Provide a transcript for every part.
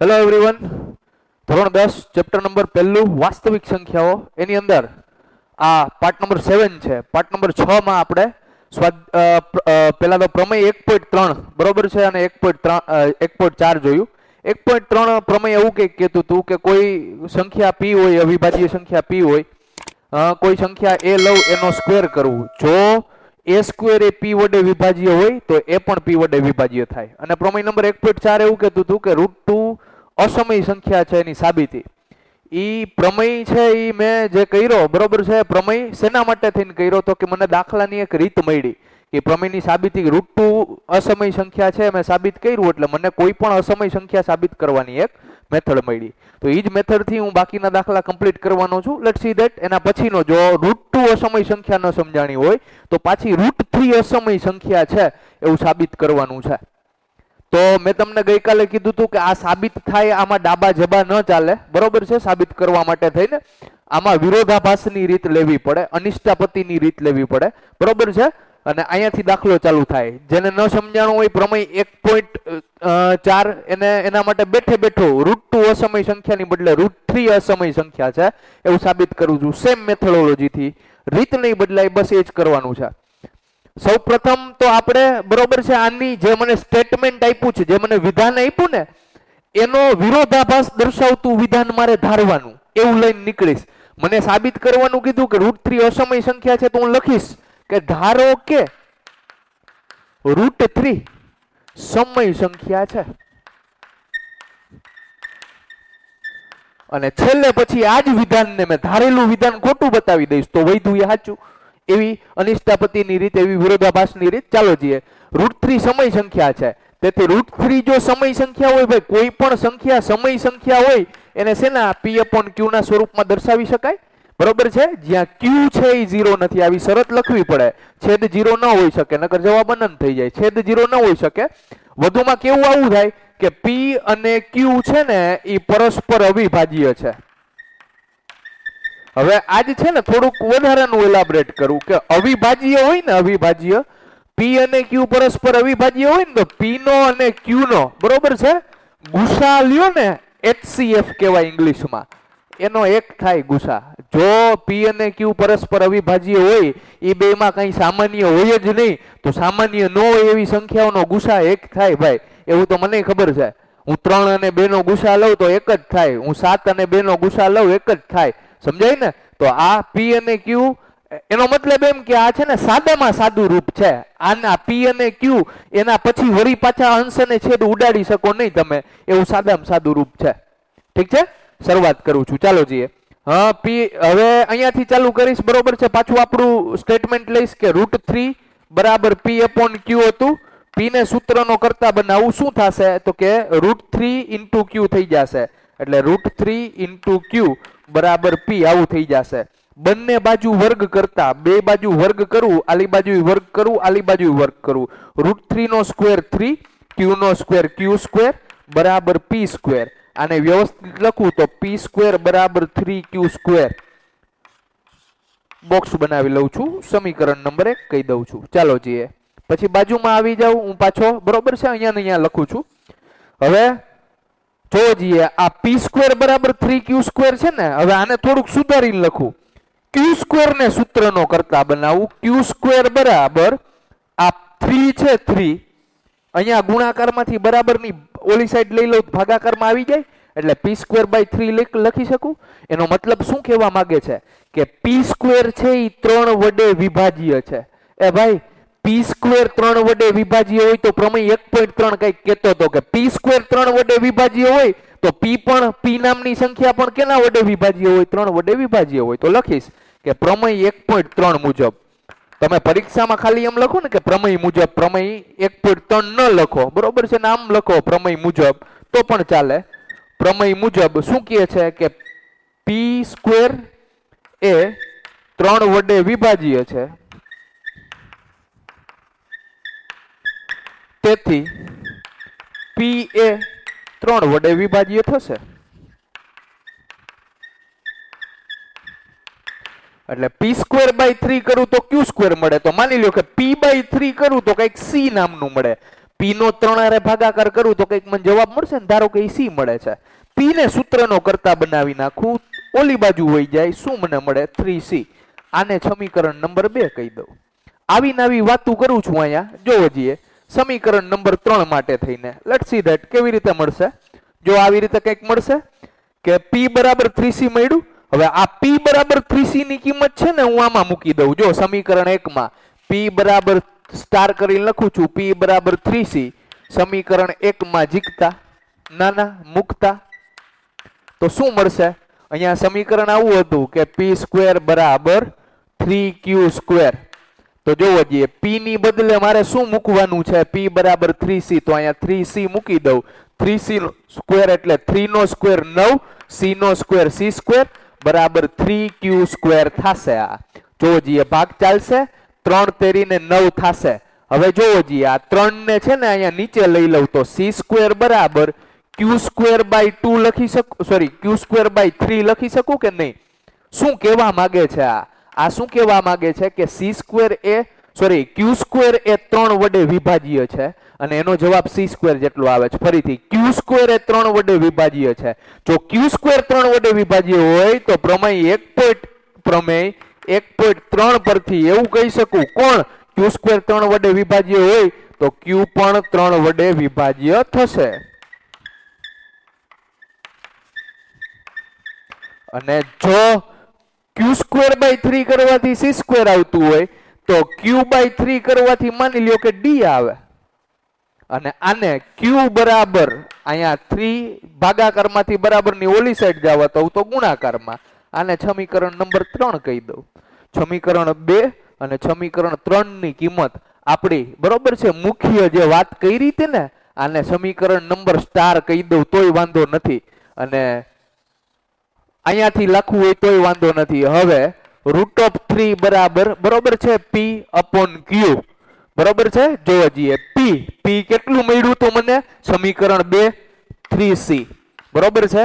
Hello everyone, ધોરણ 10 chapter number 1 વાસ્તવિક સંખ્યાઓ એની અંદર આ પાર્ટ નંબર 7 છે. પાર્ટ નંબર 6 માં આપણે પહેલા તો પ્રમેય 1.3 બરોબર છે અને 1.4 જોયું. 1.3 પ્રમેય એવું કંઈક કહેતું હતું કે કોઈ સંખ્યા p હોય, અવિભાજ્ય સંખ્યા p હોય, કોઈ સંખ્યા a લઉં એનો સ્ક્વેર કરવું. જો a સ્ક્વેર એ p વડે વિભાજ્ય હોય તો એ પણ p વડે વિભાજ્ય થાય. અને પ્રમેય નંબર 1.4 એવું કહેતું હતું કે √2 અસમય સંખ્યા છે એની સાબિતી. ઈ પ્રમેય છે ઈ મેં જે કર્યો બરોબર છે. પ્રમેય શેના માટે થઈને કર્યો તો કે મને દાખલાની એક રીત મળી કે પ્રમેયની સાબિતી √2 અસમય સંખ્યા છે મેં સાબિત કર્યું એટલે મને કોઈ પણ અસમય સંખ્યા સાબિત કરવાની એક મેથડ મળી. તો એ જ મેથડથી હું બાકીના દાખલા કમ્પ્લીટ કરવાનો છું. Let's see that. એના પછીનો જો √2 અસમય સંખ્યા ન સમજાણી હોય તો પાછી √3 અસમય સંખ્યા છે એવું સાબિત કરવાનું છે. તો મેં તમને ગઈકાલે કીધું હતું કે આ સાબિત થાય આમાં ડાબા જબા ન ચાલે બરોબર છે. સાબિત કરવા માટે થઈને આમાં વિરોધાભાસની રીત લેવી પડે, અનિષ્ટાપતિની રીત લેવી પડે બરોબર છે. અને અહીંયાથી દાખલો ચાલુ થાય. જેને ન સમજાણું હોય પ્રમેય 1.4 એના માટે બેઠે બેઠો √2 અસમય સંખ્યાની બદલે √3 અસમય સંખ્યા છે એવું સાબિત કરું છું. સેમ મેથોડોલોજીથી, રીત નહીં બદલાય, બસ એ જ કરવાનું છે. સૌ પ્રથમ તો આપણે બરોબર છે આની જે મને સ્ટેટમેન્ટ આપ્યું છે, જે મને વિધાન આપ્યું ને એનો વિરોધાભાસ દર્શાવતું વિધાન મારે ધારવાનું, એવું લઈને નીકળીશ. મને સાબિત કરવાનું કીધું કે √3 અસમય સંખ્યા છે તો હું લખીશ કે ધારો કે √3 સમય સંખ્યા છે. અને છેલ્લે પછી આ જ વિધાનને મેં ધારેલું વિધાન ખોટું બતાવી દઈશ તો વૈધું એ સાચું. એવી અનિષ્ટાપતિની રીત, એવી વિરોધાભાસની રીત. ચાલો જઈએ. √3 સમય સંખ્યા છે, તેથી √3 જો સમય સંખ્યા હોય ભાઈ, કોઈ પણ સંખ્યા સમય સંખ્યા હોય એને શેના p/q ના સ્વરૂપમાં દર્શાવી શકાય બરોબર છે. જ્યાં q છે એ 0 નથી, આવી શરત લખવી પડે. છેદ 0 ન હોઈ શકે, નકર જવાબ અનંત થઈ જાય. છેદ 0 ન હોઈ શકે. વધુમાં કેવું આવું થાય કે p અને q છે ને એ પરસ્પર અવિભાજ્ય છે. હવે આજ છે ને થોડુંક વધારાનું એલાબરેટ કરું કે અવિભાજ્ય હોય ને, અવિભાજ્ય p અને q પરસ્પર અવિભાજ્ય હોય ને તો p નો અને q નો બરોબર છે ગુસા લ્યો ને, HCF કહેવાય ઇંગ્લિશમાં, એનો એક થાય ગુસા. જો p અને q પરસ્પર અવિભાજ્ય હોય, એ બેમાં કંઈ સામાન્ય હોય જ નહીં, તો સામાન્ય ન હોય એવી સંખ્યાઓનો ગુસા એક થાય ભાઈ. એવું તો મને ખબર છે. હું 3 અને 2 નો ગુસા લઉં તો એક જ થાય. હું 7 અને 2 નો ગુસા લઉં એક જ થાય. સમજાય ને? તો આ p અને q એનો મતલબ એમ કે આ છે ને સાદામાં સાદું રૂપ છે. આના p અને q એના પછી વળી પાછા અંશ અને છેદ ઉડાડી શકો નહીં તમે, એવું સાદામાં સાદું રૂપ છે. ઠીક છે, શરૂઆત કરું છું. ચાલો જઈએ. હા, p હવે અહીંયાથી ચાલુ કરીશ બરોબર છે. પાછું આપણું સ્ટેટમેન્ટ લઈશ કે √3 બરાબર p/q હતું. p ને સૂત્રનો કરતા બનાવવું શું થશે તો કે √3 * q થઈ જશે. એટલે √3 * q બરાબર p આવું થઈ જશે. બંને બાજુ વર્ગ કરતા, બે બાજુ વર્ગ કરું, આલી બાજુ વર્ગ કરું, આલી બાજુ વર્ગ કરું. √3 નો સ્ક્વેર 3, q નો સ્ક્વેર q² બરાબર p². આને વ્યવસ્થિત લખું તો p² બરાબર 3q². બોક્સ બનાવી લઉં છું. સમીકરણ નંબર 1 કહી દઉં છું. ચાલો જઈએ. પછી બાજુમાં આવી જાઉં હું પાછો બરોબર છે. અહીંયા ને અહીંયા લખું છું. હવે જો જઈએ આ p² બરાબર 3q² છે ને. હવે આને થોડુંક સુધારીને લખું. q² ને સૂત્રનો કરતા બનાવું. q² બરાબર આ 3 છે 3, અહીંયા ગુણાકારમાંથી બરાબરની ઓલી સાઈડ લઈ લઉં ભાગાકારમાં આવી જાય એટલે p²/3 લખી શકું. એનો મતલબ શું કહેવા માંગે છે કે p² છે એ 3 વડે વિભાજ્ય છે. એ ભાઈ p² 3 વડે વિભાજ્ય હોય તો પ્રમેય 1.3 કંઈક કહેતો હતો કે p² 3 વડે વિભાજ્ય હોય તો p નામની સંખ્યા પણ કેના વડે વિભાજ્ય હોય? 3 વડે વિભાજ્ય હોય. તો લખીશ કે પ્રમેય 1.3 મુજબ. તમે પરીક્ષામાં ખાલી એમ લખો ને કે પ્રમેય મુજબ, પ્રમેય 1.3 ન લખો બરોબર છે, નામ લખો પ્રમેય મુજબ તો પણ ચાલે. પ્રમેય મુજબ શું કહે છે કે p² એ 3 વડે વિભાજ્ય છે, તેથી p એ 3 વડે વિભાજ્ય થશે. એટલે p²/3 કરું તો q² મળે. તો માની લો કે p/3 કરું તો કંઈક c નામનું મળે. પી નો 3 હારે ભાગાકાર કરું તો કંઈક મને જવાબ મળશે ને, ધારો કે સી મળે છે, પી ને સૂત્રનો કરતા બનાવી નાખું, ઓલી બાજુ વહી જાય, શું મને મળે 3c. આને સમીકરણ નંબર 2 કહી દઉં. આવી નવી વાતો કરું છું અહીંયા. જોવો જઈએ સમીકરણ નંબર 3 માટે થઈને લેટ્સ સી ધેટ કેવી રીતે મળશે. જો આવી રીતે કંઈક મળશે કે p બરાબર 3c મળ્યું. હવે આ p બરાબર 3c ની કિંમત છે ને હું આમાં મૂકી દઉં. જો સમીકરણ 1 માં p બરાબર સ્ટાર કરીને લખું છું, p બરાબર 3c. સમીકરણ 1 માં જીકતા નાના મૂકતા તો શું મળશે? અહીંયા સમીકરણ આવું હતું કે p સ્ક્વેર બરાબર 3q સ્ક્વેર. તો જોવો જઈએ p ની બદલે મારે શું મૂકવાનું છે? p બરાબર 3c. તો અહીંયા 3c મૂકી દઉં. 3c સ્ક્વેર એટલે 3 નો સ્ક્વેર 9, c નો સ્ક્વેર c સ્ક્વેર બરાબર 3q સ્ક્વેર થશે. આ જોવો જઈએ ભાગ ચાલશે, 3 તેરીને 9 થશે. હવે જોવો જઈએ આ 3 ને છે ને અહીંયા નીચે લઈ લઉં તો c સ્ક્વેર બરાબર q સ્ક્વેર બાય 2 લખી શકું, સોરી q સ્ક્વેર બાય 3 લખી શકું કે નહીં? શું કહેવા માંગે છે આ શું કહેવા માંગે છે કે c સ્ક્વેર એ સોરી q સ્ક્વેર એ 3 વડે વિભાજ્ય છે અને એનો જવાબ c સ્ક્વેર જેટલો આવે છે. ફરીથી q સ્ક્વેર એ 3 વડે વિભાજ્ય છે. જો q સ્ક્વેર 3 વડે વિભાજ્ય હોય તો પ્રમેય 1.3 પરથી એવું કહી શકું કોણ q સ્ક્વેર 3 વડે વિભાજ્ય હોય તો q પણ 3 વડે વિભાજ્ય થશે. અને જો q સ્ક્વેર બાય 3 કરવાથી c સ્ક્વેર આવતું હોય તો q બાય 3 કરવાથી માની લ્યો કે d આવે. અને આને q બરાબર અહીંયા 3 ભાગાકારમાંથી બરાબરની ઓલી સાઈડ જવા તો ગુણાકારમાં. આને સમીકરણ નંબર 3 કહી દઉં. સમીકરણ 2 અને સમીકરણ 3 ની કિંમત આપણી બરોબર છે મુખ્ય જે વાત કરી હતી ને, આને સમીકરણ નંબર સ્ટાર કહી દઉં તોય વાંધો નથી, અને અહીંયાથી લખવું હોય તોય વાંધો નથી. હવે √3 બરાબર બરોબર છે p અપોન q બરોબર છે. જોવો જઈએ p કેટલું મળ્યું તો મને? સમીકરણ 2 3c બરોબર છે.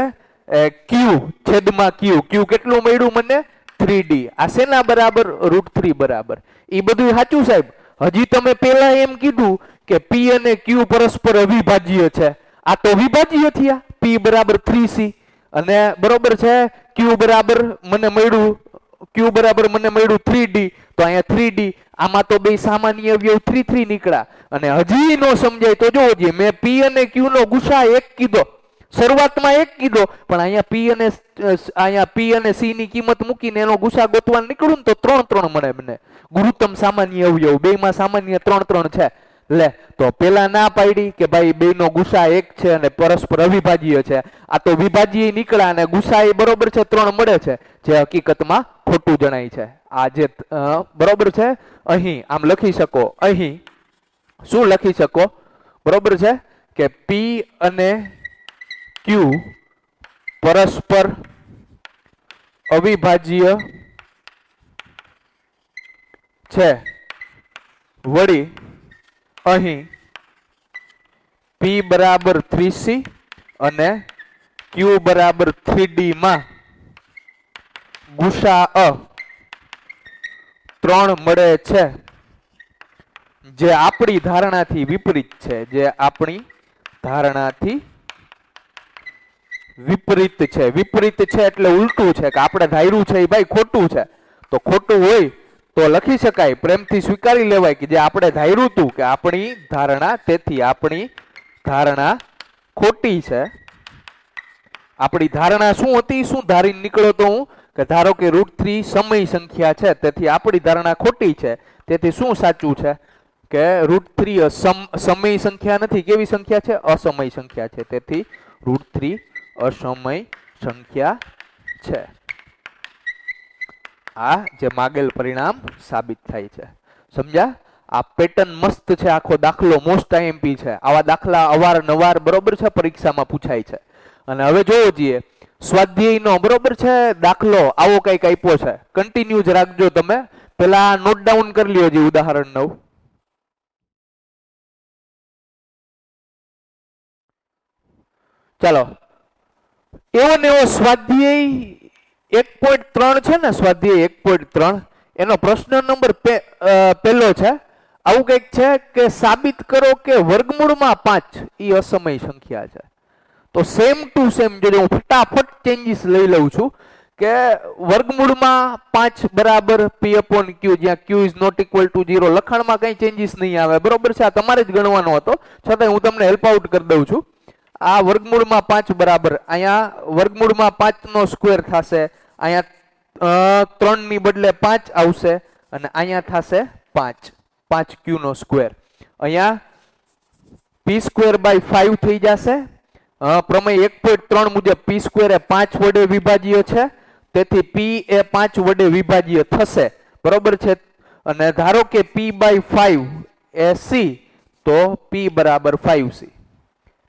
q છેદમાં q કેટલું મળ્યું મને? 3d. આ શેના બરાબર? √3 બરાબર. એ બધું સાચું સાહેબ. હજી તમે પેલા એમ કીધું કે p અને q પરસ્પર અવિભાજ્ય છે. આ તો વિભાજ્ય થયા. p બરાબર 3c અને બરોબર છે q બરાબર મને મળ્યું 3d. તો અહીંયા 3d આમાં તો બે સામાન્ય અવયવ 3 નીકળ્યા. અને હજી નો સમજાય તો જોવો જોઈએ મેં p અને q નો ગુસા 1 કીધો, શરૂઆતમાં 1 કીધો, પણ અહીંયા p અને c ની કિંમત મૂકીને એનો ગુસા ગોતવા નીકળું ને તો 3 મળે મને. ગુરુત્તમ સામાન્ય અવયવ બેમાં સામાન્ય 3 છે. લે તો પેલા ના પાડી કે ભાઈ બે નો ગુસા 1 છે અને પરસ્પર અવિભાજ્ય છે. આ તો વિભાજ્ય નીકળ્યા અને ગુસા એ બરોબર છે 3 મળે છે, જે હકીકતમાં ખોટું જણાય છે. આ જે બરોબર છે અહીં આમ લખી શકો, અહીં શું લખી શકો બરોબર છે કે p અને q પરસ્પર અવિભાજ્ય છે. વળી અહીં p બરાબર 3c અને q બરાબર 3d માં ગુસા 3 મળે છે, જે આપણી ધારણાથી વિપરીત છે. જે આપણી ધારણાથી વિપરીત છે. વિપરીત છે એટલે ઉલટું છે કે આપણે ધાર્યું છે એ ભાઈ ખોટું છે. તો ખોટું હોય તો લખી શકાય, પ્રેમથી સ્વીકારી લેવાય કે જે આપણે ધાર્યું હતું કે આપણી ધારણા, તેથી આપણી ધારણા ખોટી છે. આપણી ધારણા શું હતી? શું ધારીને નીકળ્યો તો હું કે ધારો કે √3 સમય સંખ્યા છે, તેથી આપણી ધારણા ખોટી છે. તેથી શું સાચું છે કે √3 સમય સંખ્યા નથી. કેવી સંખ્યા છે? અસમય સંખ્યા છે. તેથી √3 અસમય સંખ્યા છે. આ જે માગેલ પરિણામ સાબિત થાય છે. સમજ્યા? આ પેટર્ન મસ્ત છે. આખો દાખલો મોસ્ટ આઈએમપી છે. આવા દાખલા અવારનવાર બરોબર છે પરીક્ષામાં પૂછાય છે. અને હવે જોવો જોઈએ સ્વાધ્યાયનો બરોબર છે દાખલો આવો કંઈક આપ્યો છે. કન્ટિન્યુ જ રાખજો તમે. પેલા નોટ ડાઉન કરી લ્યો જે ઉદાહરણ 9. ચાલો, એવો ને એવો સ્વાધ્યાય 1.3 છે ને, સ્વાધ્યાય 1.3 એનો પ્રશ્ન નંબર પહેલો છે. આવું કંઈક છે કે સાબિત કરો કે વર્ગમૂળમાં 5 એ અસમય સંખ્યા છે. તો સેમ ટુ સેમ જો હું ફટાફટ ચેન્જીસ લઈ લઉં છું કે વર્ગમૂળમાં 5 બરાબર p upon q, જ્યાં q is not equal to 0, લખાણમાં કંઈ ચેન્જીસ નહીં આવે, બરોબર છે. આ તમારે જ ગણવાનો હતો, છતાં હું તમને હેલ્પ આઉટ કરી દઉં છું. આ વર્ગમૂળમાં 5 બરાબર, અહીંયા વર્ગમૂળમાં 5 નો સ્ક્વેર થશે, અહીંયા 3 ની બદલે 5 આવશે અને અહીંયા થશે 5q નો સ્ક્વેર. અહીંયા p સ્ક્વેર બાય 5 થઈ જશે. પ્રમેય 1.3 મુજબ p સ્ક્વેર એ 5 વડે વિભાજ્ય છે, તેથી p એ 5 વડે વિભાજ્ય થશે, બરોબર છે. અને ધારો કે p બાય 5 એ c, તો p બરાબર 5c.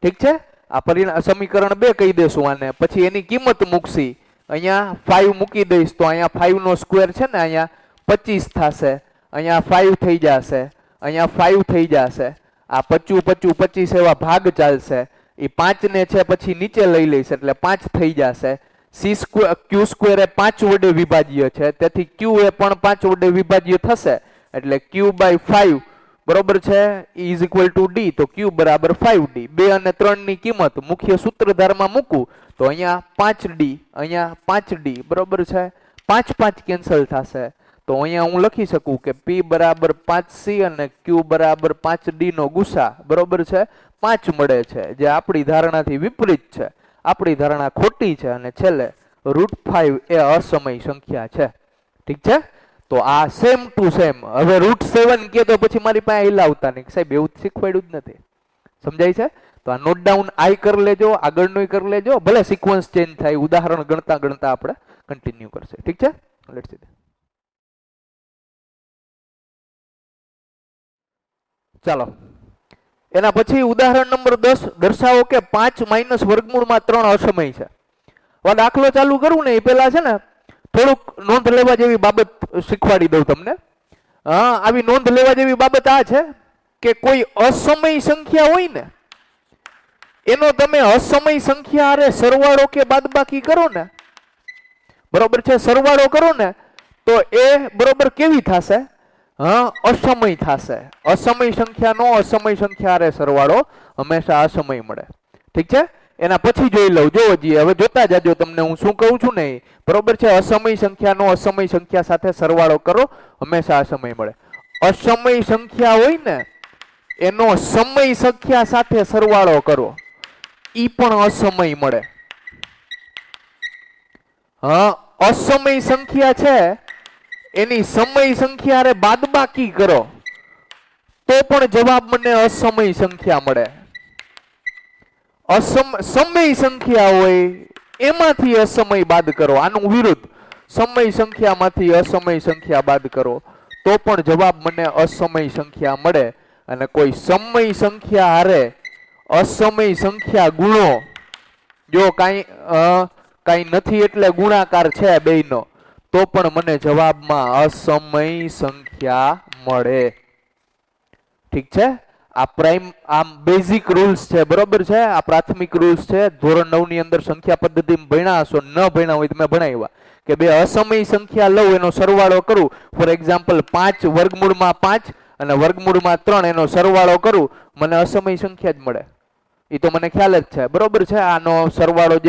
ઠીક છે. આ સમીકરણ 2 કહી દેશું આને. પછી એની કિંમત મૂકશી, અહીંયા 5 મૂકી દઈશ તો અહીંયા 5 નો સ્ક્વેર છે ને, અહીંયા 25 થશે, અહીંયા 5 થઈ જશે, અહીંયા 5 થઈ જશે. આ 25 એવા ભાગ ચાલશે. એ 5 ને છે પછી નીચે લઈ લઈશ એટલે 5 થઈ જશે. q સ્ક્વેર એ 5 વડે વિભાજ્ય છે, તેથી q એ પણ 5 વડે વિભાજ્ય થશે, એટલે q બાય 5 બરોબર છે ઇઝ ઇક્વલ ટુ d. તો q બરાબર 5d. 2 અને 3 ની કિંમત મુખ્ય સૂત્રધારમાં મૂકું તો અહીંયા 5d, અહીંયા 5d, બરોબર છે. 5 કેન્સલ થશે, તો અહીંયા હું લખી શકું કે p બરાબર 5c અને q બરાબર 5d નો ગુસા બરોબર છે 5 મળે છે, જે આપણી ધારણાથી વિપરીત છે. આપણી ધારણા ખોટી છે. અને છેલ્લે √5 એ અસમય સંખ્યા છે. ઠીક છે. તો આ સેમ ટુ સેમ. હવે √7 કે તો પછી મારી પાસે હિલાવતા નહીં સાહેબ, એવું શીખવાડ્યું જ નથી. સમજાય છે? તો આ નોટ ડાઉન આઈ કરી લેજો, આગળનું કરી લેજો, ભલે સિક્વન્સ ચેન્જ થાય, ઉદાહરણ ગણતા ગણતા આપણે કન્ટિન્યુ કરશે. ઠીક છે. Let's see. ચાલો, એના પછી ઉદાહરણ નંબર 10 દર્શાવો કે 5 માઇનસ વર્ગમૂળમાં 3 અસમય છે. હવે દાખલો ચાલુ કરું ને એ પહેલા છે ને થોડુંક નોંધ લેવા જેવી બાબત શીખવાડી દઉં તમને. આવી નોંધ લેવા જેવી બાબત આ છે કે કોઈ અસમય સંખ્યા હોય ને એનો તમે અસમય સંખ્યા હારે સરવાળો કે બાદબાકી કરો ને, બરોબર છે, સરવાળો કરો ને તો એ બરોબર કેવી થશે? અસમય થશે. અસમય સંખ્યાનો અસમય સંખ્યા હારે સરવાળો હંમેશા અસમય મળે. ઠીક છે. એના પછી જોઈ લઉં, જો હજી હવે જોતા જાજો તમને હું શું કહું છું ને, બરોબર છે. અસમય સંખ્યાનો અસમય સંખ્યા સાથે સરવાળો કરો, હંમેશા અસમય મળે. અસમય સંખ્યા હોય ને એનો સમય સંખ્યા સાથે સરવાળો કરો, ઈ પણ અસમય મળે. અસમય સંખ્યા છે એની સમય સંખ્યા હારે બાદબાકી કરો તો પણ જવાબ મને અસમય સંખ્યા મળે. સમય સંખ્યા હોય એમાંથી અસમય બાદ કરો, આનું વિરુદ્ધ. સમય સંખ્યામાંથી અસમય સંખ્યા બાદ કરો તો પણ જવાબ મને અસમય સંખ્યા મળે. અને કોઈ સમય સંખ્યા હારે અસમય સંખ્યા ગુણો, જો કાંઈ નથી એટલે ગુણાકાર છે બેયનો, તો પણ મને જવાબમાં અસમય સંખ્યા મળે. ઠીક છે. આ બેઝિક રૂલ્સ છે, બરોબર છે. આ પ્રાથમિક રૂલ્સ છે. ધોરણ 9 ની અંદર સંખ્યા પદ્ધતિ ભણ્યા હશો, ન ભણ્યા હોય તો મેં ભણાવ્યા કે બે અસમય સંખ્યા લઉં એનો સરવાળો કરું. ફોર એક્ઝામ્પલ 5 વર્ગમૂળમાં 5 અને વર્ગમૂળમાં 3 એનો સરવાળો કરું, મને અસમય સંખ્યા જ મળે. એ તો મને ખ્યાલ જ છે, બરોબર છે. આનો સરવાળો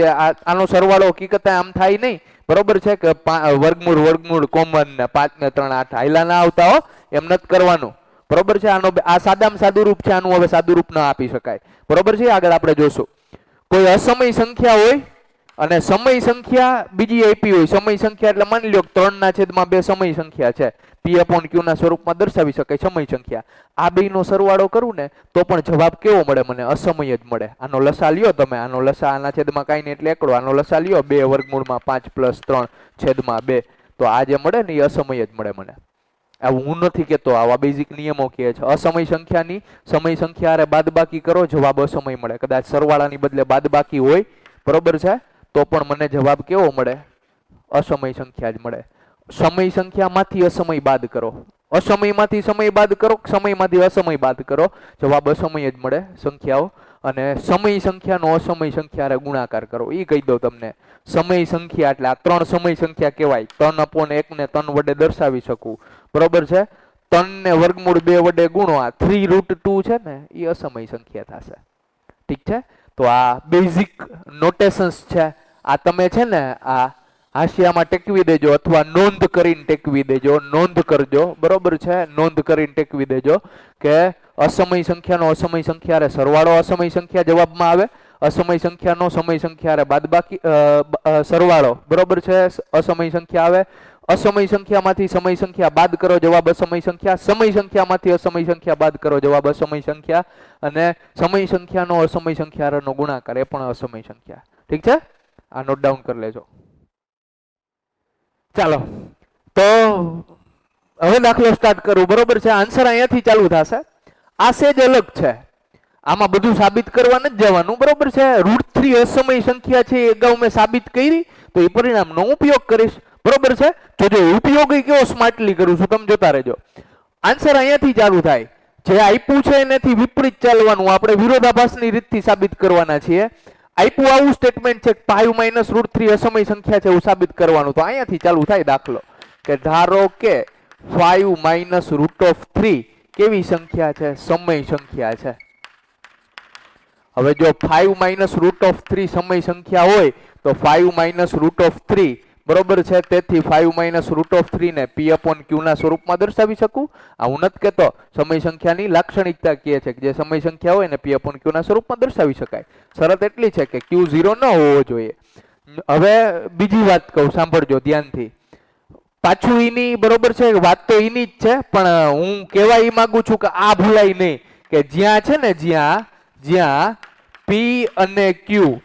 આનો સરવાળો હકીકતે આમ થાય નહીં, બરોબર છે, કે વર્ગમૂળ કોમન ને 5 ને 3 8 હાઈલા ના આવતા હો, એમ નથી કરવાનું, બરોબર છે. આ સાદામાં સાદું રૂપ છે, આનું હવે સાદું રૂપ ના આપી શકાય, બરોબર છે. આગળ આપણે જોશું. કોઈ અસમય સંખ્યા હોય અને સમય સંખ્યા બીજી આપી હોય. સમય સંખ્યા એટલે માની લો 3/2 સમય સંખ્યા છે, p upon q ના સ્વરૂપમાં દર્શાવી શકાય સમય સંખ્યા. આ બેયનો સરવાળો કરું ને તો પણ જવાબ કેવો મળે? મને અસમય જ મળે. આનો લસા લ્યો તમે, આનો લસા આના છેદમાં કાંઈ નહીં એટલે એકડો, આનો લસા લ્યો 2 વર્ગમૂળમાં 5 + 3 છેદમાં 2, તો આ જે મળે ને એ અસમય જ મળે મને. આવું હું નથી કહેતો, આવા બેઝિક નિયમો કહે છે. અસમય સંખ્યાની સમય સંખ્યા હારે બાદબાકી કરો, જવાબ અસમય મળે. કદાચ સરવાળાની બદલે બાદબાકી હોય, બરોબર છે, તો પણ મને જવાબ કેવો મળે? અસમય સંખ્યા જ મળે. સમય સંખ્યામાંથી અસમય બાદ કરો, અસમયમાંથી સમય બાદ કરો, સમયમાંથી અસમય બાદ કરો, જવાબ અસમય જ મળે સંખ્યાઓ. અને સમય સંખ્યાનો અસમય સંખ્યા હારે ગુણાકાર કરો, એ કહી દઉં તમને. સમય સંખ્યા એટલે આ 3 સમય સંખ્યા કહેવાય. 3/1 ને 3 વડે દર્શાવી શકું, બરોબર છે. 3 ને વર્ગમૂળ 2 વડે ગુણો, આ 3√2 છે ને એ અસમય સંખ્યા થશે. ઠીક છે, તો આ બેઝિક નોટેશન્સ છે. આ તમે છે ને આ હાશિયામાં ટેકવી દેજો અથવા નોંધ કરીને ટેકવી દેજો, નોંધ કરજો. બરોબર છે, નોંધ કરીને ટેકવી દેજો કે અસમય સંખ્યાનો અસમય સંખ્યા રે સરવાળો અસમય સંખ્યા જવાબમાં આવે, અસમય સંખ્યાનો સમય સંખ્યા રે બાદબાકી સરવાળો. બરોબર છે, અસમય સંખ્યા આવે, અસમય સંખ્યામાંથી સમય સંખ્યા બાદ કરો, જવાબ અસમય સંખ્યા, સમય સંખ્યામાંથી અસમય સંખ્યા બાદ કરો, જવાબ અસમય સંખ્યા, અને સમય સંખ્યાનો અસમય સંખ્યા નો ગુણાકાર એ પણ અસમય સંખ્યા. ઠીક છે, આ નોટ ડાઉન કરી લેજો. ચાલો, તો હવે દાખલો સ્ટાર્ટ કરું. બરોબર છે, આન્સર અહીંયાથી ચાલુ થશે. આ સેજ અલગ છે, આમાં બધું સાબિત કરવા નથી જવાનું. બરોબર છે, √3 અસમય સંખ્યા છે એ અગાઉ મેં સાબિત કરી, તો એ પરિણામનો ઉપયોગ કરીશ. બરોબર છે, જોજો ઉપયોગ કેવો સ્માર્ટલી કરું છું, તમે જોતા રહેજો. આન્સર અહીંયાથી ચાલુ થાય, જે આપ્યું છે એનાથી વિપરીત ચાલવાનું, આપણે વિરોધાભાસની રીતથી સાબિત કરવાના છીએ. આપ્યું આવું સ્ટેટમેન્ટ છે 5 - √3 અસમય સંખ્યા છે એવું સાબિત કરવાનું, તો અહીંયાથી ચાલુ થાય દાખલો કે ધારો કે 5 - √3 કેવી સંખ્યા છે? સમય સંખ્યા છે. હવે જો 5 - √3 સમય સંખ્યા હોય તો 5 - √3 બરોબર છે, તેથી 5 - √3 ને p/q ના સ્વરૂપમાં દર્શાવી શકું. આ હું નથી કહેતો, સમય સંખ્યાની લાક્ષણિકતા કહે છે કે જે સમય સંખ્યા હોય ને p/q ના સ્વરૂપમાં દર્શાવી શકાય. શરત એટલી છે કે q 0 ન હોવો જોઈએ. હવે બીજી વાત કહું, સાંભળજો ધ્યાનથી. પાછું ઈની બરોબર છે, વાત તો ઈની જ છે, પણ હું કહેવા ઈ માંગુ છું કે આ ભૂલાય નહીં કે જ્યાં છે ને જ્યાં p અને q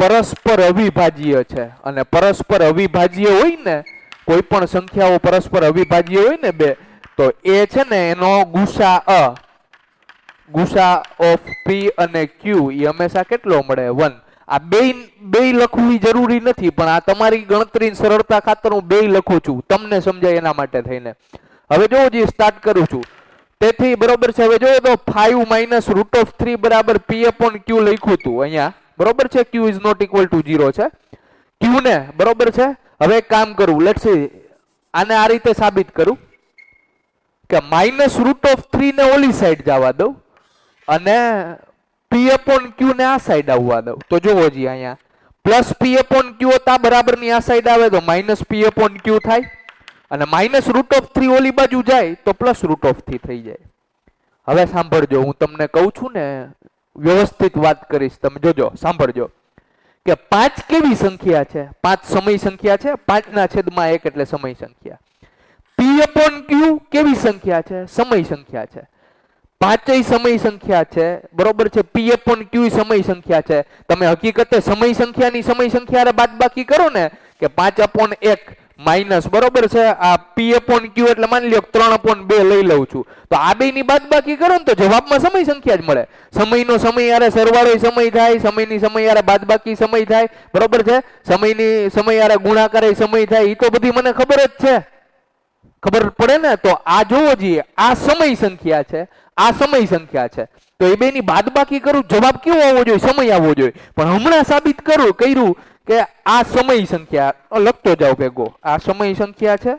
પરસ્પર અવિભાજ્ય છે, અને પરસ્પર અવિભાજ્ય હોય ને, કોઈ પણ સંખ્યાઓ પરસ્પર અવિભાજ્ય હોય ને બે, તો એ છે ને એનો ગુસા ઓફ p અને q એ હંમેશા કેટલો મળે? 1. આ બે લખવું જરૂરી નથી, પણ આ તમારી ગણતરીની સરળતા ખાતર હું બે લખું છું, તમને સમજાય એના માટે થઈને. હવે જો જે સ્ટાર્ટ કરું છું, તેથી બરોબર છે. હવે જોઈએ તો 5 - √3 બરાબર p/q લખ્યું હતું અહીંયા. બરોબર છે, q is not equal to 0 છે. q ને બરોબર છે. હવે એક કામ કરું, લેટ્સ સી, આને આ રીતે સાબિત કરું કે -√3 ને ઓલી સાઈડ જવા દઉં અને p/q ને આ સાઈડ આવવા દઉં. તો જોવો જી અહીંયા પ્લસ p/q હતા બરાબરની આ સાઈડ આવે તો -p/q થાય, અને -√3 ઓલી બાજુ જાય તો +√3 થઈ જાય. હવે સાંભળજો, હું તમને કહું છું ને વ્યવસ્થિત વાત કરીશ, તમે જોજો, સાંભળજો કે 5 કેવી સંખ્યા છે? 5 સમય સંખ્યા છે, 5/1 એટલે સમય સંખ્યા. p/q કેવી સંખ્યા છે? સમય સંખ્યા છે. 5 સમય સંખ્યા છે, બરોબર છે, p/q સમય સંખ્યા છે. તમે હકીકતે સમય સંખ્યાની સમય સંખ્યા બાદબાકી કરો ને કે 5/1 માઇનસ, બરોબર છે, આ p/q એટલે માની લ્યો 3/2 લઈ લઉં છું, તો આ બે ની બાદબાકી કરો ને તો જવાબમાં સમય સંખ્યા જ મળે. સમયનો સમય યારે સરવાળો સમય થાય, સમયની સમય યારે બાદબાકી સમય થાય, બરોબર છે, સમયની સમય યારે ગુણાકાર સમય થાય, એ તો બધી મને ખબર જ છે, ખબર પડે ને. તો આ જોવો જોઈએ, આ સમય સંખ્યા છે, આ સમય સંખ્યા છે, તો એ બે ની બાદબાકી કરું, જવાબ કેવો આવવો જોઈએ? સમય આવવો જોઈએ. પણ હમણાં સાબિત કર્યું કે આ સમય સંખ્યા, લખતો જાવ ભેગો, આ સમય સંખ્યા છે,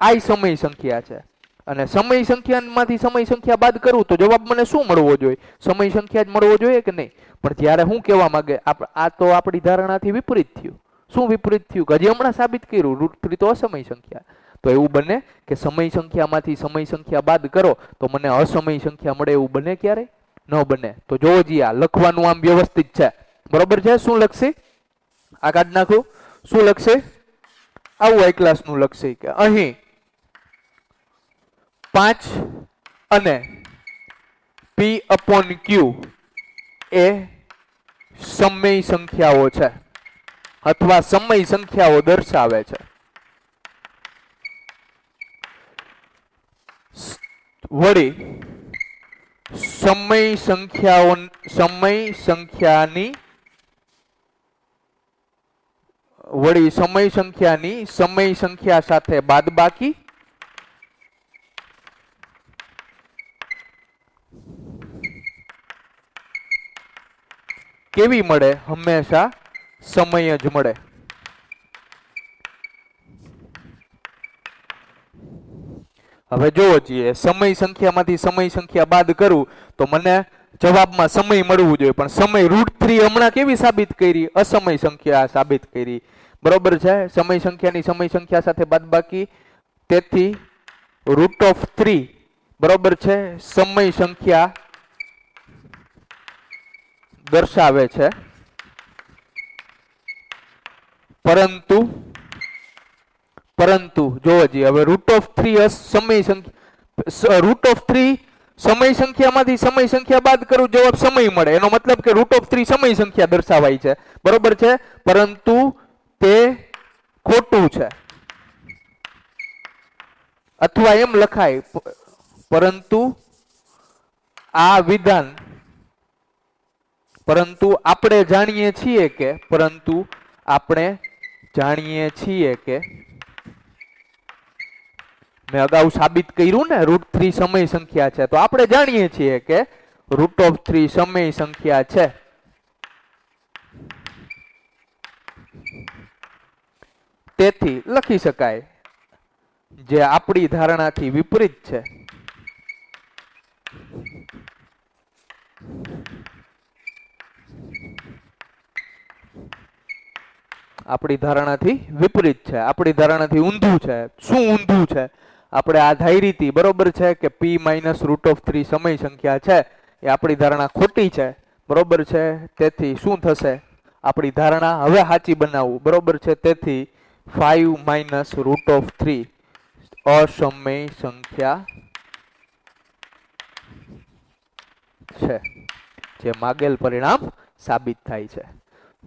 આ સમય સંખ્યા છે, અને સમય સંખ્યામાંથી સમય સંખ્યા બાદ કરું તો જવાબ મને શું મળવો જોઈએ? સમય સંખ્યા જ મળવો જોઈએ કે નહીં? પણ ત્યારે હું કહેવા માંગે, આ તો આપણી ધારણાથી વિપરીત થયું. શું વિપરીત થયું? હજી હમણાં સાબિત કર્યું √3 તો અસમય સંખ્યા. તો એવું બને કે સમય સંખ્યામાંથી સમય સંખ્યા બાદ કરો તો મને અસમય સંખ્યા મળે, એવું બને ક્યારે? ન બને. તો જોવો જી, આ લખવાનું આમ વ્યવસ્થિત છે, બરોબર છે. શું લખશે? આ કાઢ નાખું. શું લખશે? આવું હાઈ ક્લાસ નું લખશે કે અહીં 5 અને p/q એ સમય સંખ્યાઓ છે અથવા સમય સંખ્યાઓ દર્શાવે છે. વળી સમય સંખ્યાની સમય સંખ્યા સાથે બાદબાકી કેવી મળે? હંમેશા સમય જ મળે. હવે જોવો છીએ સમય સંખ્યામાંથી સમય સંખ્યા બાદ કરું તો મને જવાબમાં સમય મળવું જોઈએ, પણ સમય √3 હમણાં કેવી સાબિત કરી? અસમય સંખ્યા સાબિત કરી, બરોબર છે? સમય સંખ્યાની સમય સંખ્યા સાથે બાદબાકી, તેથી √3 બરોબર છે સમય સંખ્યા દર્શાવે છે, પરંતુ જોવો જોઈએ હવે √3 સમય સંખ્યા, √3 સમય સંખ્યામાંથી સમય સંખ્યા બાદ કરું જવાબ સમય મળે, એનો મતલબ કે √3 સમય સંખ્યા દર્શાવાય છે, બરોબર છે? પરંતુ તે ખોટું છે, અથવા એમ લખાય પરંતુ આ વિધાન, પરંતુ આપણે જાણીએ છીએ કે મેં અગાઉ સાબિત કર્યું ને √3 સમય સંખ્યા છે, તો આપણે જાણીએ છીએ કે √3 સમય સંખ્યા છે, તેથી લખી શકાય જે આપણી ધારણાથી વિપરીત છે. આપણી ધારણાથી વિપરીત છે, આપણી ધારણાથી ઊંધું છે. શું ઊંધું છે? આપણે આ ધારી હતી, બરોબર છે, કે p - √3 સમય સંખ્યા છે, એ આપણી ધારણા ખોટી છે, બરોબર છે? તેથી શું થશે? આપણી ધારણા હવે સાચી બનાવવું, બરોબર છે? તેથી 5 - √3 અસમય સંખ્યા છે, જે માગેલ પરિણામ સાબિત થાય છે.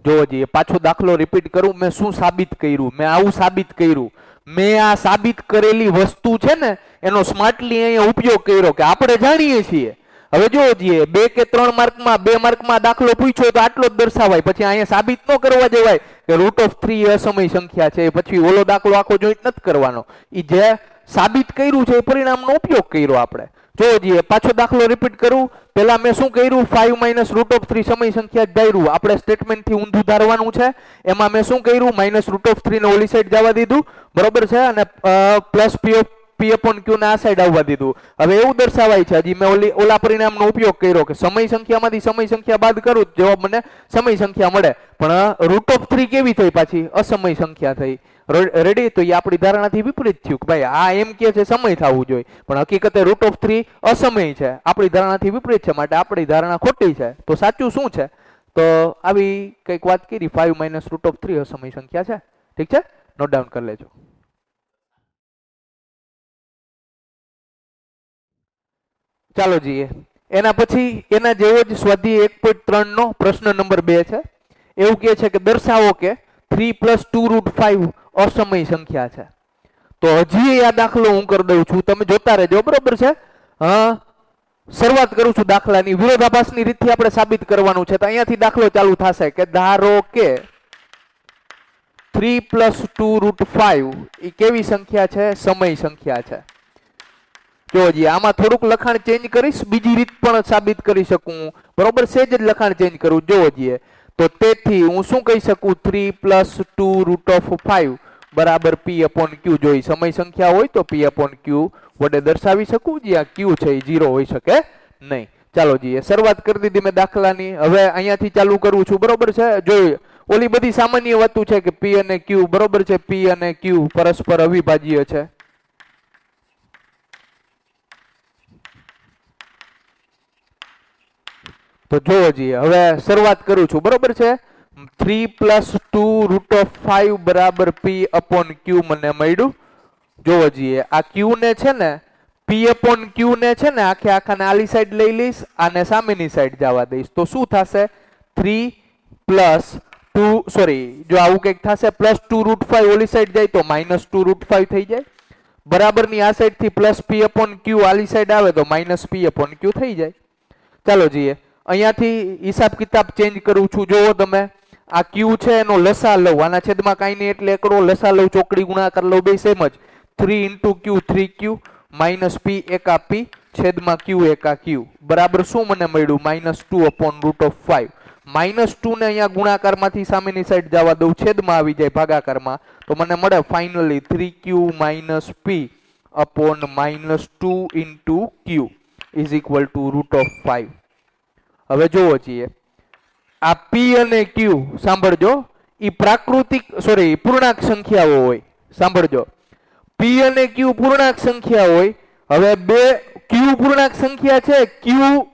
જોવો જોઈએ, પાછો દાખલો રિપીટ કરું. મેં શું સાબિત કર્યું? મેં આવું સાબિત કર્યું. મેં આ સાબિત કરેલી વસ્તુ છે ને એનો સ્માર્ટલી અહીંયા ઉપયોગ કર્યો કે આપણે જાણીએ છીએ. હવે જોવો જોઈએ 2 કે 3 માર્કમાં 2 માર્કમાં દાખલો પૂછ્યો તો આટલો જ દર્શાવાય, પછી અહીંયા સાબિત ન કરવા જવાય કે √3 અસમય સંખ્યા છે, પછી ઓલો દાખલો આખો જોઈન્ટ નથી કરવાનો. એ જે સાબિત કર્યું છે એ પરિણામનો ઉપયોગ કર્યો આપણે. જોવો જોઈએ, પાછો દાખલો રિપીટ કરું. પહેલા મેં શું કર્યું? 5 - √3 સમય સંખ્યા જ ધાર્યું. આપણે સ્ટેટમેન્ટથી ઊંધું ધારવાનું છે. એમાં મેં શું કર્યું? -√3 ને ઓલી સાઈડ જવા દીધું, બરોબર છે, અને પ્લસ p/q ને આ સાઈડ આવવા દીધું. હવે એવું દર્શાવાય છે, હજી મેં ઓલા પરિણામનો ઉપયોગ કર્યો કે સમય સંખ્યામાંથી સમય સંખ્યા બાદ કરું જવાબ મને સમય સંખ્યા મળે, પણ √3 કેવી થઈ? પાછી અસમય સંખ્યા થઈ. રેડી? તો એ આપણી ધારણાથી વિપરીત થયું કે ભાઈ આ એમ કે છે સમય થવું જોઈએ, પણ હકીકતે √3 અસમય છે, આપણી ધારણાથી વિપરીત છે, માટે આપણી ધારણા ખોટી છે. તો સાચું શું છે? તો આવી કંઈક વાત કરી. 5 - √3 અસમય સંખ્યા છે. ઠીક છે, નોટ ડાઉન કરી લેજો. ચાલો જોઈએ, એના પછી એના જેવો જ સ્વાધ્યાય 1.3 નો પ્રશ્ન નંબર 2 છે. એવું કહે છે કે દર્શાવો કે 3 + 2√5 અસમય સંખ્યા છે. તો હજી આ દાખલો હું કરી દઉં છું, તમે જોતા રહેજો, બરોબર છે? હા, શરૂઆત કરું છું દાખલાની. વિરોધાભાસની રીતથી આપણે સાબિત કરવાનું છે, તો અહીંયાથી દાખલો ચાલુ થશે કે ધારો કે 3 + 2√5 એ કેવી સંખ્યા છે? સમય સંખ્યા છે. જો જી, આમાં થોડુંક લખાણ ચેન્જ કરીશ, બીજી રીત પણ સાબિત કરી શકું, બરોબર? સેજ જ લખાણ ચેન્જ કરું. જોવો જોઈએ, તો તેથી હું શું કહી શકું? 3 + 2√5 બરાબર p/q. જોઈ સમય સંખ્યા હોય તો p/q વડે દર્શાવી શકું. જ્યાં q છે એ 0 હોઈ શકે નહીં. ચાલો જોઈએ, શરૂઆત કરી દીધી મેં દાખલાની. હવે અહીંયાથી ચાલુ કરું છું, બરોબર છે? જોઈ ઓલી બધી સામાન્ય વાતો છે કે p અને q, બરોબર છે? p અને q પરસ્પર અવિભાજ્ય છે. તો જોવો જોઈએ, હવે શરૂઆત કરું છું, બરોબર છે? 3 + 2√5 બરાબર p/q મને મળ્યું. જોવો જોઈએ, આ q ને છે ને p/q ને છે ને આખાને આલી સાઈડ લઈ લઈશ, આને સામેની સાઈડ જવા દઈશ, તો શું થશે? 3 + 2 સોરી, જો આવું કંઈક થશે, +2√5 ઓલી સાઈડ જાય તો -2√5 થઈ જાય. બરાબરની આ સાઈડથી +p/q આલી સાઈડ આવે તો -p/q થઈ જાય. ચાલો જોઈએ, અહીંયાથી હિસાબ કિતાબ ચેન્જ કરું છું. જોવો તમે, આ q છે એનો લસા લઉં, આના છેદમાં કાંઈ નહીં એટલે એકડો લસા લઉં, ચોકડી ગુણાકાર લઉં, બે સેમ જ. 3 × q 3q -p એકા p છેદમાં q એકા q બરાબર શું મને મળ્યું? -2/√5. -2 ને અહીંયા ગુણાકારમાંથી સામેની સાઈડ જવા દઉં, છેદમાં આવી જાય ભાગાકારમાં, તો મને મળે finally 3q - p upon -2 into q is equal to √5। હવે જોવો છીએ આ પી અને ક્યુ સાંભળજો ઈ પ્રાકૃતિક સોરી પૂર્ણાંક સંખ્યાઓ હોય। સાંભળજો પી અને ક્યુ પૂર્ણાંક સંખ્યા હોય। હવે બે ક્યુ પૂર્ણાંક સંખ્યા છે, ક્યુ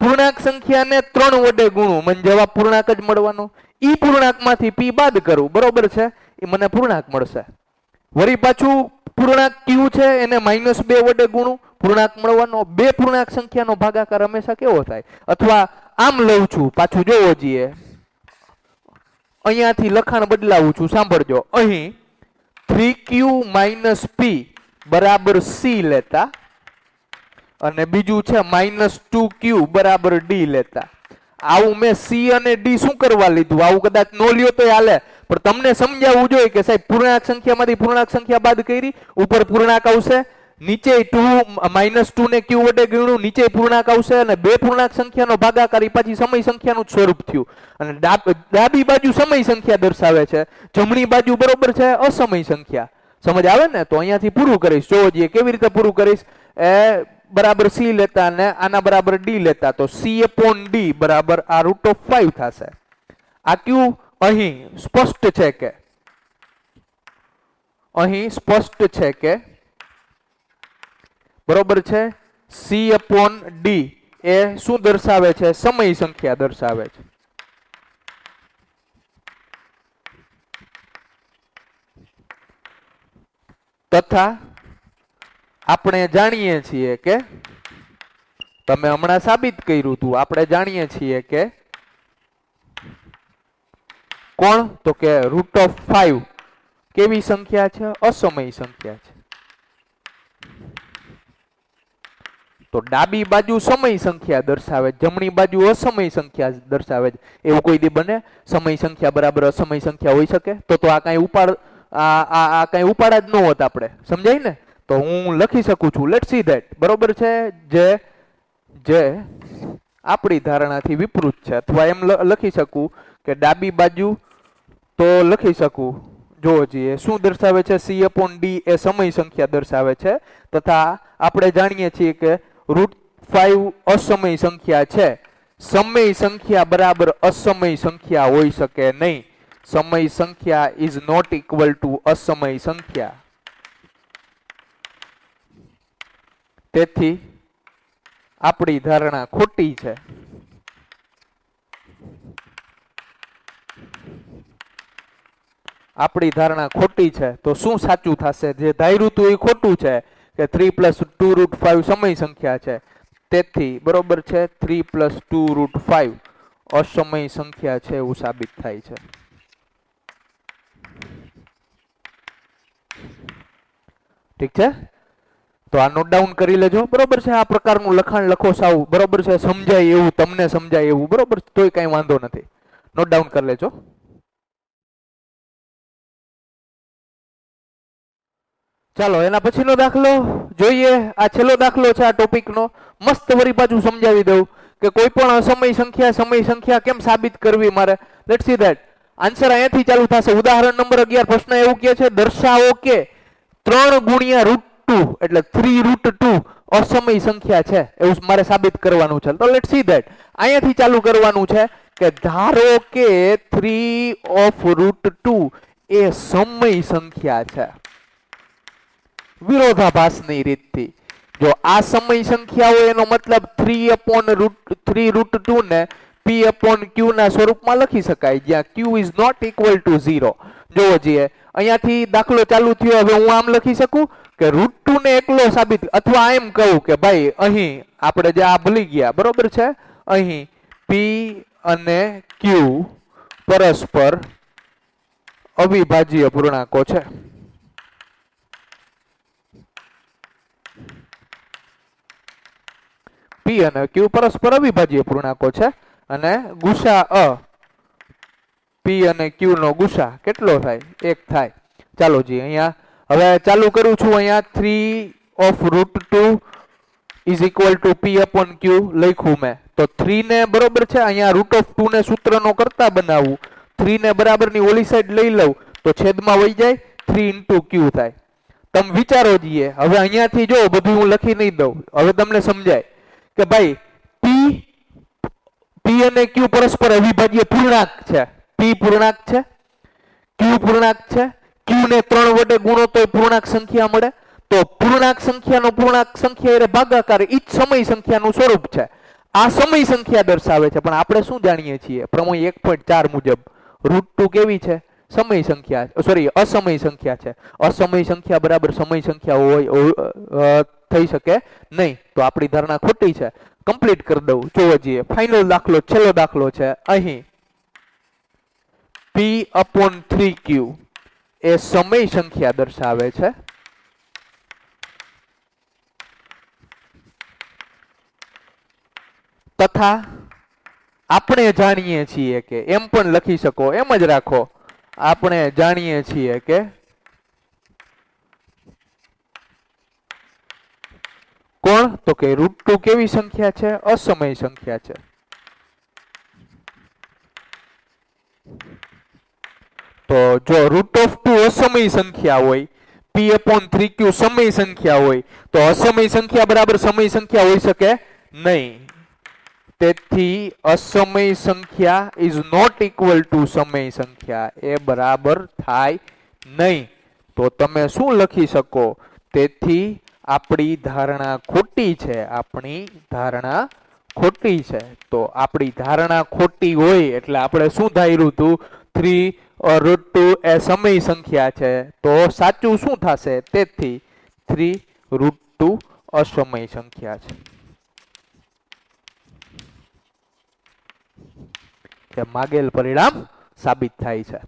પૂર્ણાંક સંખ્યાને 3 વડે ગુણું મને જવાબ પૂર્ણાંક જ મળવાનો। ઈ પૂર્ણાંકમાંથી પી બાદ કરું બરોબર છે, એ મને પૂર્ણાંક મળશે। વળી પાછું પૂર્ણાંક ક્યુ છે એને -2 વડે ગુણું પૂર્ણાંક મળવાનો। બે પૂર્ણાંક સંખ્યાનો ભાગાકાર હંમેશા કેવો થાય? અથવા આમ લઉં છું, પાછું જોવો જોઈએ, અહીંયાથી લખાણ બદલાવું છું। સાંભળજો અહીં 3q - p બરાબર c લેતા અને બીજું છે -2q બરાબર d લેતા। આવું મેં c અને d શું કરવા લીધું? આવું કદાચ નો લ્યો તો હાલે, પણ તમને સમજાવવું જોઈએ કે સાહેબ પૂર્ણાંક સંખ્યામાંથી પૂર્ણાંક સંખ્યા બાદ કરી, ઉપર પૂર્ણાંક આવશે, નીચે -2 ને q વડે ગણ્યું, નીચે પૂર્ણાંક આવશે અને બે પૂર્ણાંક સંખ્યાનો ભાગાકાર પછી સમય સંખ્યાનું જ સ્વરૂપ થયું। અને ડાબી બાજુ સમય સંખ્યા દર્શાવે છે, જમણી બાજુ બરોબર છે અસમય સંખ્યા। સમજ આવે ને? તો અહીંયાથી પૂરું કરીશ। જોવો જોઈએ કેવી રીતે પૂરું કરીશ। એ બરાબર c લેતા અને આના બરાબર d લેતા, તો c/d બરાબર આ √5 થશે। આ ક્યુ અહીં સ્પષ્ટ છે કે બરોબર છે c/d એ શું દર્શાવે છે? સમય સંખ્યા દર્શાવે છે। તથા આપણે જાણીએ છીએ કે તમે હમણાં સાબિત કર્યું હતું, આપણે જાણીએ છીએ કે કોણ? તો કે √5 કેવી સંખ્યા છે? અસમય સંખ્યા છે। તો ડાબી બાજુ સમય સંખ્યા દર્શાવે, જમણી બાજુ અસમય સંખ્યા દર્શાવે। એવું કોઈ દી બને સમય સંખ્યા બરાબર અસમય સંખ્યા હોઈ શકે? તો આ કઈ ઉપાડ આ કઈ ઉપાડા જ ન હોત આપણે। સમજાય ને? તો હું લખી શકું છું, લેટ્સ સી ધેટ બરોબર છે, જે આપણી ધારણાથી વિપરીત છે। અથવા એમ લખી શકું કે ડાબી બાજુ તો લખી શકું, જોવો જોઈએ શું દર્શાવે છે? c/d એ સમય સંખ્યા દર્શાવે છે, તથા આપણે જાણીએ છીએ કે √5 અસમય સંખ્યા છે। સમય સંખ્યા બરાબર અસમય સંખ્યા હોઈ શકે નહીં। સમય સંખ્યા ઇઝ નોટ ઇક્વલ ટુ અસમય સંખ્યા। તેથી આપણી ધારણા ખોટી છે। આપણી ધારણા ખોટી છે તો શું સાચું થશે? જે ધાર્યું હતું એ ખોટું છે કે 3 + 2√5 સમય સંખ્યા છે। તેથી બરોબર છે 3 + 2√5 અસમય સંખ્યા છે એવું સાબિત થાય છે। ઠીક છે? તો આ નોટ ડાઉન કરી લેજો બરોબર છે। આ પ્રકારનું લખાણ લખો સાવ બરોબર છે, સમજાય એવું, તમને સમજાય એવું બરોબર, તોય કઈ વાંધો નથી। નોટ ડાઉન કરી લેજો। ચાલો એના પછીનો દાખલો જોઈએ। આ છેલ્લો દાખલો છે આ ટોપિકનો। મસ્ત વરી પાછું સમજાવી દઉં કે કોઈ પણ સમય સંખ્યા કેમ સાબિત કરવી મારે। Let's see that. આન્સર અહીંયાથી ચાલુ થશે। ઉદાહરણ નંબર 11 પ્રશ્ન એવું કહે છે, દર્શાવો કે 3 × √2 એટલે 3√2 અસમય સંખ્યા છે, એવું મારે સાબિત કરવાનું છે। તો લેટ્સ સી ધેટ। અહીંયાથી ચાલુ કરવાનું છે કે ધારો કે 3/√2 એ સમય સંખ્યા છે। વિરોધાભાસની રીતથી જો આ સમય સંખ્યા હોય એનો મતલબ 3/√2 ને p/q ના સ્વરૂપમાં લખી શકાય, જ્યાં q is not equal to 0। જોવો જોઈએ અહીંયાથી દાખલો ચાલુ થયો। હવે હું આમ લખી શકું કે √2 ને એકલો સાબિત, અથવા એમ કહું કે ભાઈ અહીં આપણે જે આ ભૂલી ગયા બરોબર છે, અહીં p અને q પરસ્પર અવિભાજ્ય પૂર્ણાંકો છે। p અને q પરસ્પર અવિભાજ્ય પૂર્ણાંકો છે અને ગુસા p અને q નો ગુસા કેટલો થાય? 1 થાય। ચાલો જી અહીંયા હવે ચાલુ કરું છું। અહીંયા 3/√2 ઇઝ ઇક્વલ ટુ p/q લખ્યું મેં, તો 3 ને બરોબર છે અહીંયા √2 ને સૂત્રનો કરતા બનાવવું, 3 ને બરાબરની ઓલી સાઈડ લઈ લઉં તો છેદમાં વહી જાય, 3 × q થાય। તમે વિચારો જઈએ હવે અહીંયાથી જો બધું હું લખી નહીં દઉં હવે તમને સમજાય કે ભાઈ પી પી અને ક્યુ પરસ્પર અવિભાજ્ય પૂર્ણાંક છે પી પૂર્ણાંક છે ક્યુ પૂર્ણાંક છે ક્યુ ને 3 વડે ગુણો તો પૂર્ણાંક સંખ્યા મળે તો પૂર્ણાંક સંખ્યાનો પૂર્ણાંક સંખ્યા એટલે ભાગાકાર ઈ જ સમય સંખ્યાનું સ્વરૂપ છે આ સમય સંખ્યા દર્શાવે છે પણ આપણે શું જાણીએ છીએ પ્રમેય 1.4 મુજબ √2 કેવી છે સમય સંખ્યા સોરી અસમય સંખ્યા છે અસમય સંખ્યા બરાબર સમય સંખ્યા હોય થઈ શકે નહીં તો આપણી ધારણા ખોટી છે કમ્પ્લીટ કરી દઉં જોવો જઈએ ફાઇનલ દાખલો છેલ્લો દાખલો છે અહીં P/3Q એ સમય સંખ્યા દર્શાવે છે તથા આપણે જાણીએ છીએ કે એમ પણ લખી શકો એમ જ રાખો આપણે જાણીએ છીએ કે કોણ તો કે √2 કેવી સંખ્યા છે અસમય સંખ્યા છે તો જો √2 અસમય સંખ્યા હોય P/3Q સમય સંખ્યા હોય તો અસમય સંખ્યા બરાબર સમય સંખ્યા હોઈ શકે નહીં તેથી અસમય સંખ્યા ઇઝ નોટ ઇક્વલ ટુ સમય સંખ્યા એ બરાબર થાય નહીં તો તમે શું લખી શકો તેથી આપણી ધારણા ખોટી છે આપણી ધારણા ખોટી છે તો આપણી ધારણા ખોટી હોય એટલે આપણે શું ધાર્યું હતું 3 √2 એ સમય સંખ્યા છે તો સાચું શું થશે તેથી 3 √2 અસમય સંખ્યા છે કે માગેલ પરિણામ સાબિત થાય છે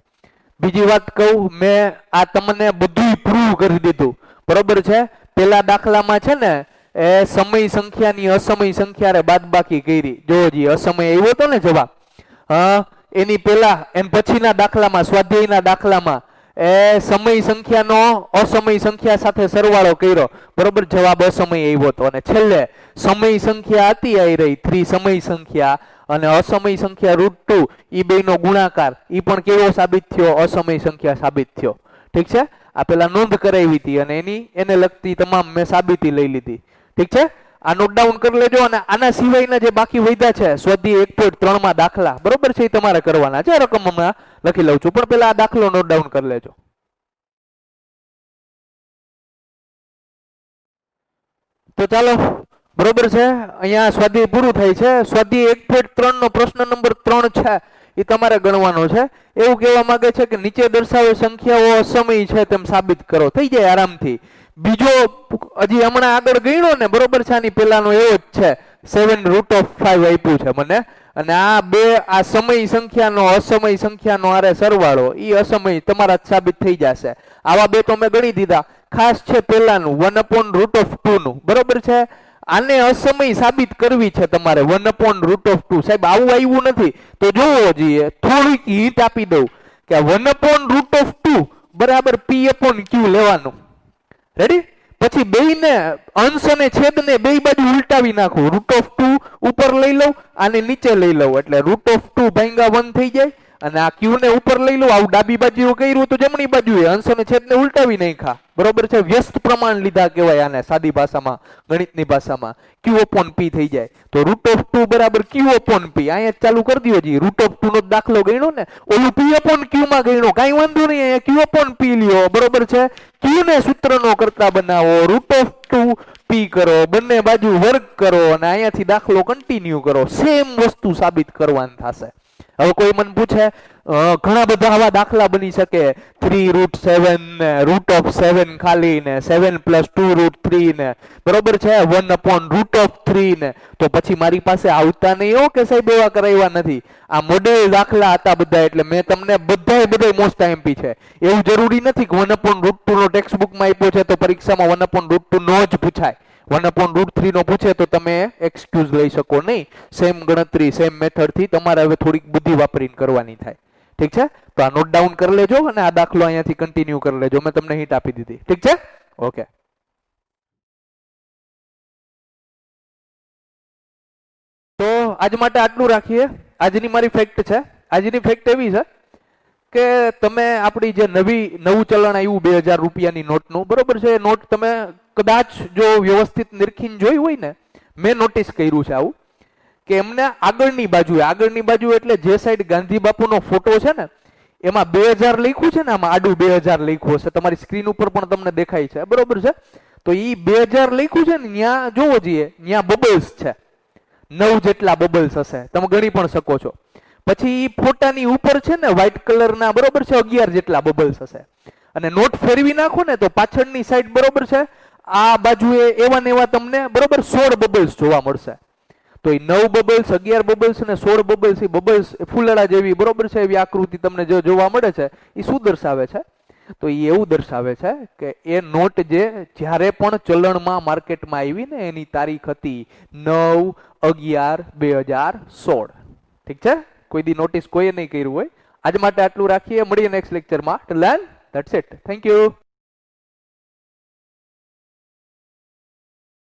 બીજી વાત કહું મેં આ તમને બધું પ્રૂવ કરી દીધું બરોબર છે પેલા દાખલામાં છે ને એ સમય સંખ્યાની અસમય સંખ્યા રે બાદબાકી કરી જોવો જી અસમય આવ્યો હતો ને જવાબ એની પેલા એન પછીના દાખલામાં સ્વાધ્યાયના દાખલામાં એ સમય સંખ્યાનો અસમય સંખ્યા સાથે સરવાળો કર્યો બરોબર જવાબ અસમય આવ્યો હતો અને છેલ્લે સમય સંખ્યા હતી આવી રહી 3 સમય સંખ્યા અને અસમય સંખ્યા √2 ઈ બેનો ગુણાકાર ઈ પણ કેવો સાબિત થયો અસમય સંખ્યા સાબિત થયો ઠીક છે આ પેલા નોંધ કરાવી હતી અને એને લગતી તમામ મેં સાબિતી લઈ લીધી ઠીક છે આ નોટ ડાઉન કરી લેજો અને આના સિવાયના જે બાકી વધ્યા છે સ્વાધ્યાય 1.3 માં દાખલા બરોબર છે એ તમારે કરવાના છે રકમ હમણાં લખી લઉં છું પણ પેલા આ દાખલો નોટ ડાઉન કરી લેજો તો ચાલો બરોબર છે અહીંયા સ્વાધ્યાય પૂરું થાય છે સ્વાધ્યાય 1.3 નો પ્રશ્ન નંબર 3 છે એ તમારે ગણવાનો છે એવું કહેવા માંગે છે કે નીચે દર્શાવેલ સંખ્યાઓ અસમય છે તેમ સાબિત કરો થઈ જાય આરામથી બીજો હજી હમણાં આગળ ગણ્યો ને બરોબર છે આની પેલાનો એવો જ છે 7√5 આપ્યું છે મને અને આ બે આ સમય સંખ્યાનો અસમય સંખ્યાનો આરે સરવાળો ઈ અસમય તમારા સાબિત થઈ જશે આવા બે તો મેં ગણી દીધા ખાસ છે પેલાનું 1/√2 નું બરોબર છે આને અસમય સાબિત કરવી છે તમારે 1/√2 સાહેબ આવું આવ્યું નથી તો જોવો જોઈએ થોડીક હિન્ટ આપી દઉં કે 1/√2 બરાબર P/Q લેવાનું રેડી પછી બેયને અંશ અને છેદને બે બાજુ ઉલટાવી નાખું √2 ઉપર લઈ લઉં આને નીચે લઈ લઉં એટલે √2 ભાગ્યા 1 થઈ જાય અને આ q ને ઉપર લઈ લઉં આવું ડાબી બાજુ કર્યું તો જમણી બાજુએ અંશ અને છેદને ઉલટાવી નાખ્યા બરોબર છે વ્યસ્ત પ્રમાણ લીધા કહેવાય આને સાદી ભાષામાં ગણિતની ભાષામાં q/p થઈ જાય તો √2 બરાબર q/p અહીંયા ચાલુ કરી દો જી √2 નો દાખલો ગણ્યો ને ઓલું p/q માં ગણ્યો કાઈ વાંધો નહીં અહીંયા q/p લ્યો બરોબર છે q ને સૂત્રનો કરતા બનાવો √2 p કરો બંને બાજુ વર્ગ કરો અને અહીંયાથી દાખલો કન્ટિન્યુ કરો સેમ વસ્તુ સાબિત કરવાની થશે હવે કોઈ મને પૂછે ઘણા બધા આવા દાખલા બની શકે 3√7 ને √7 ખાલી ને 7 + 2√3 ને બરોબર છે 1/√3 ને તો પછી મારી પાસે આવતા નહીં હો કે સાહેબ એવા કરાવ્યા નથી આ મોડેલ દાખલા હતા બધા એટલે મેં તમને બધાય મોસ્ટ આઈએમપી છે એવું જરૂરી નથી કે 1/√2 નો ટેક્સ્ટ બુકમાં આપ્યો છે તો પરીક્ષામાં 1/√2 નો જ પૂછાય 1/√3 નો પૂછે તો તમે એક્સક્યુઝ લઈ શકો નહીં સેમ ગણતરી સેમ મેથડ થી તમારે હવે થોડીક બુદ્ધિ વાપરીને કરવાની થાય ઠીક છે તો આ નોટ ડાઉન કરી લેજો અને આ દાખલો અહીંયાથી કન્ટિન્યુ કરી લેજો મેં તમને હિન્ટ આપી દીધી ઠીક છે ઓકે તો આજ માટે આટલું રાખીએ આજની મારી ફેક્ટ છે આજની ફેક્ટ એવી છે કે તમે આપણી જે નવું ચલણ આવ્યું 2000 રૂપિયાની નોટનું, બરોબર છે, એ નોટ તમે કદાચ જો વ્યવસ્થિત નિરખીને જોઈ હોય ને, મેં નોટિસ કર્યું છે આવું કે એમને આગળની બાજુ એટલે જે સાઈડ ગાંધી બાપુનો ફોટો છે ને એમાં 2000 લખ્યું છે ને, આમાં આડું 2000 લખ્યું હશે, તમારી સ્ક્રીન ઉપર પણ તમને દેખાય છે, બરોબર છે. તો ઈ 2000 લખ્યું છે ને, ત્યાં જોવો જોઈએ, ત્યાં બબલ્સ છે, 9 જેટલા બબલ્સ હશે, તમે ગણી પણ શકો છો. પછી ફોટાની ઉપર છે ને વ્હાઈટ કલરના, બરોબર છે, 11 જેટલા બબલ્સ હશે. અને નોટ ફેરવી નાખો ને તો પાછળની સાઈડ, બરોબર છે, આ બાજુએ એવા ને એવા તમને, બરોબર, 16 બબલ્સ જોવા મળશે. તો એ 9 બબલ્સ, 11 બબલ્સ અને 16 બબલ્સ, એ બબલ્સ ફૂલડા જેવી, બરોબર છે, એવી આકૃતિ તમને જે જોવા મળે છે, એ શું દર્શાવે છે? તો એ એવું દર્શાવે છે કે એ નોટ જે જ્યારે પણ ચલણમાં માર્કેટમાં આવી ને એની તારીખ હતી 9/11/2016. ઠીક છે? કોઈ દી નોટિસ કોઈએ નહીં કર્યું હોય. આજ માટે આટલું રાખીએ, મળીએ નેક્સ્ટ લેક્ચરમાં. Till then, that's it. Thank you.